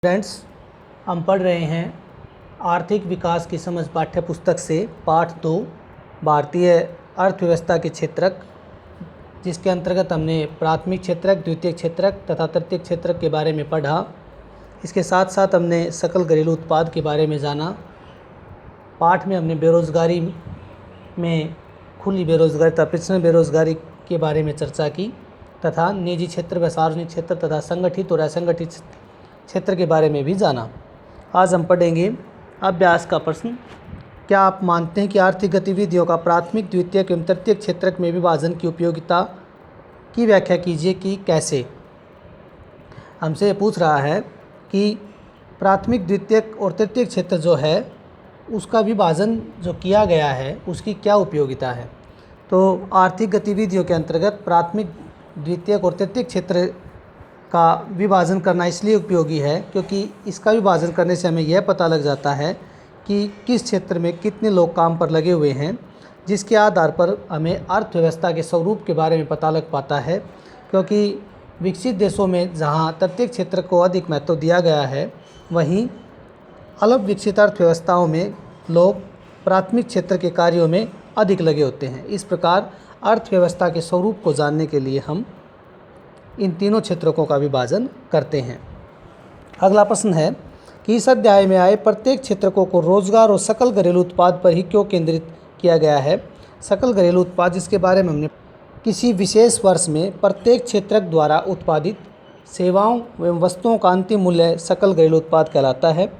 Friends, हम पढ़ रहे हैं आर्थिक विकास की समझ पाठ्य पुस्तक से पाठ 2 भारतीय अर्थव्यवस्था के क्षेत्रक, जिसके अंतर्गत हमने प्राथमिक क्षेत्रक, द्वितीयक क्षेत्रक तथा तृतीयक क्षेत्रक के बारे में पढ़ा। इसके साथ साथ हमने सकल घरेलू उत्पाद के बारे में जाना। पाठ में हमने बेरोजगारी में खुली बेरोजगारी तथा पेंशन बेरोजगारी के बारे में चर्चा की तथा निजी क्षेत्र व सार्वजनिक क्षेत्र तथा संगठित और असंगठित क्षेत्र के बारे में भी जाना। आज हम पढ़ेंगे अभ्यास का प्रश्न। क्या आप मानते हैं कि आर्थिक गतिविधियों का प्राथमिक, द्वितीयक एवं तृतीयक क्षेत्रक में विभाजन की उपयोगिता की व्याख्या कीजिए कि कैसे। हमसे ये पूछ रहा है कि प्राथमिक, द्वितीयक और तृतीयक क्षेत्र जो है उसका विभाजन जो किया गया है उसकी क्या उपयोगिता है। तो आर्थिक गतिविधियों के अंतर्गत प्राथमिक, द्वितीयक और तृतीयक क्षेत्र का विभाजन करना इसलिए उपयोगी है क्योंकि इसका विभाजन करने से हमें यह पता लग जाता है कि किस क्षेत्र में कितने लोग काम पर लगे हुए हैं, जिसके आधार पर हमें अर्थव्यवस्था के स्वरूप के बारे में पता लग पाता है। क्योंकि विकसित देशों में जहां तृतीयक क्षेत्र को अधिक महत्व दिया गया है, वहीं अल्प विकसित अर्थव्यवस्थाओं में लोग प्राथमिक क्षेत्र के कार्यों में अधिक लगे होते हैं। इस प्रकार अर्थव्यवस्था के स्वरूप को जानने के लिए हम इन तीनों क्षेत्रकों का विभाजन करते हैं। अगला प्रश्न है कि इस अध्याय में आए प्रत्येक क्षेत्रकों को रोजगार और सकल घरेलू उत्पाद पर ही क्यों केंद्रित किया गया है। सकल घरेलू उत्पाद, जिसके बारे में हमने किसी विशेष वर्ष में प्रत्येक क्षेत्रक द्वारा उत्पादित सेवाओं एवं वस्तुओं का अंतिम मूल्य सकल घरेलू उत्पाद कहलाता है।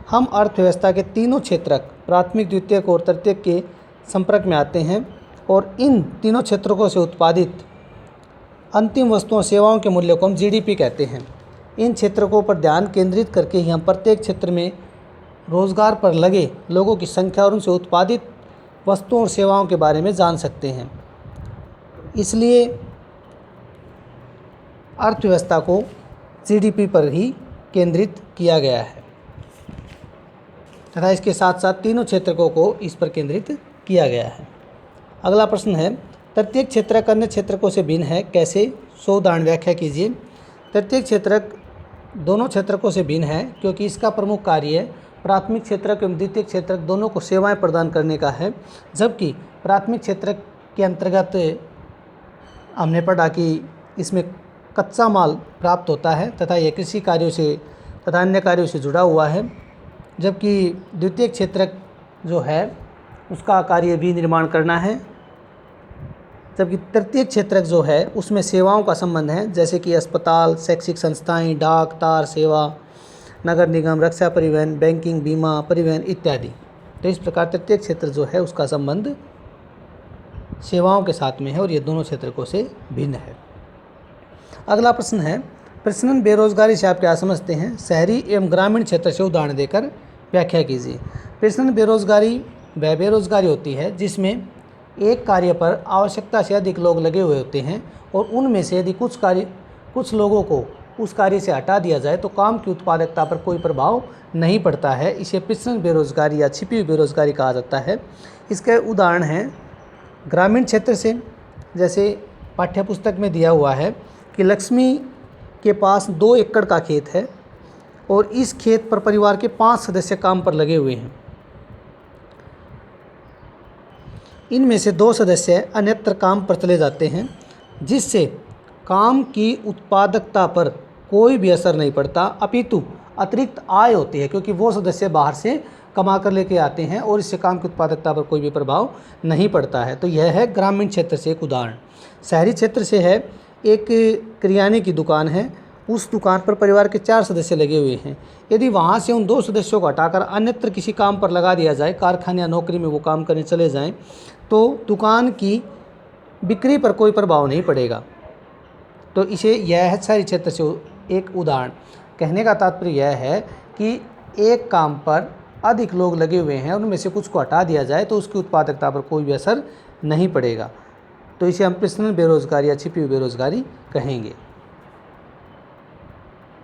हम अर्थव्यवस्था के तीनों क्षेत्रक प्राथमिक, द्वितीयक और तृतीयक के संपर्क में आते हैं और इन तीनों क्षेत्रकों से उत्पादित अंतिम वस्तुओं सेवाओं के मूल्य को हम जीडीपी कहते हैं। इन क्षेत्रकों पर ध्यान केंद्रित करके ही हम प्रत्येक क्षेत्र में रोजगार पर लगे लोगों की संख्या और उनसे उत्पादित वस्तुओं और सेवाओं के बारे में जान सकते हैं। इसलिए अर्थव्यवस्था को जीडीपी पर ही केंद्रित किया गया है तथा इसके साथ साथ तीनों क्षेत्रकों को इस पर केंद्रित किया गया है। अगला प्रश्न है तृतीयक क्षेत्रक अन्य क्षेत्रकों से भिन्न है, कैसे। 100 उदाहरण व्याख्या कीजिए। तृतीयक क्षेत्रक दोनों क्षेत्रकों से भिन्न है क्योंकि इसका प्रमुख कार्य प्राथमिक क्षेत्रक एवं द्वितीयक क्षेत्रक दोनों को सेवाएं प्रदान करने का है। जबकि प्राथमिक क्षेत्रक के अंतर्गत हमने पढ़ा कि इसमें कच्चा माल प्राप्त होता है तथा यह कृषि कार्यों से तथा अन्य कार्यों से जुड़ा हुआ है। जबकि द्वितीयक क्षेत्रक जो है उसका कार्य भी निर्माण करना है। जबकि तृतीयक क्षेत्रक जो है उसमें सेवाओं का संबंध है, जैसे कि अस्पताल, शैक्षिक संस्थाएं, डाक, तार सेवा, नगर निगम, रक्षा, परिवहन, बैंकिंग, बीमा, परिवहन इत्यादि। तो इस प्रकार तृतीयक क्षेत्र जो है उसका संबंध सेवाओं के साथ में है और ये दोनों क्षेत्रकों से भिन्न है। अगला प्रश्न है प्रश्न बेरोजगारी से आप क्या समझते हैं। शहरी एवं ग्रामीण क्षेत्र से उदाहरण देकर व्याख्या कीजिए। प्रश्न बेरोजगारी वह बेरोजगारी होती है जिसमें एक कार्य पर आवश्यकता से अधिक लोग लगे हुए होते हैं और उनमें से यदि कुछ लोगों को उस कार्य से हटा दिया जाए तो काम की उत्पादकता पर कोई प्रभाव नहीं पड़ता है। इसे प्रश्न बेरोजगारी या छिपी हुई बेरोजगारी कहा जाता है। इसके उदाहरण हैं ग्रामीण क्षेत्र से, जैसे पाठ्यपुस्तक में दिया हुआ है कि लक्ष्मी के पास 2 एकड़ का खेत है और इस खेत पर परिवार के 5 सदस्य काम पर लगे हुए हैं। इनमें से 2 सदस्य अन्यत्र काम पर चले जाते हैं, जिससे काम की उत्पादकता पर कोई भी असर नहीं पड़ता, अपितु अतिरिक्त आय होती है क्योंकि वो सदस्य बाहर से कमा कर लेके आते हैं और इससे काम की उत्पादकता पर कोई भी प्रभाव नहीं पड़ता है। तो यह है ग्रामीण क्षेत्र से एक उदाहरण। शहरी क्षेत्र से है एक किराने की दुकान है, उस दुकान पर परिवार के 4 सदस्य लगे हुए हैं। यदि वहाँ से उन 2 सदस्यों को हटाकर अन्यत्र किसी काम पर लगा दिया जाए, कारखाने या नौकरी में वो काम करने चले जाएं, तो दुकान की बिक्री पर कोई प्रभाव नहीं पड़ेगा। तो इसे यह है शहरी क्षेत्र से एक उदाहरण। कहने का तात्पर्य यह है कि एक काम पर अधिक लोग लगे हुए हैं, उनमें से कुछ को हटा दिया जाए तो उसकी उत्पादकता पर कोई भी असर नहीं पड़ेगा। तो इसे हम प्रश्न बेरोजगारी या छिपी हुई बेरोजगारी कहेंगे।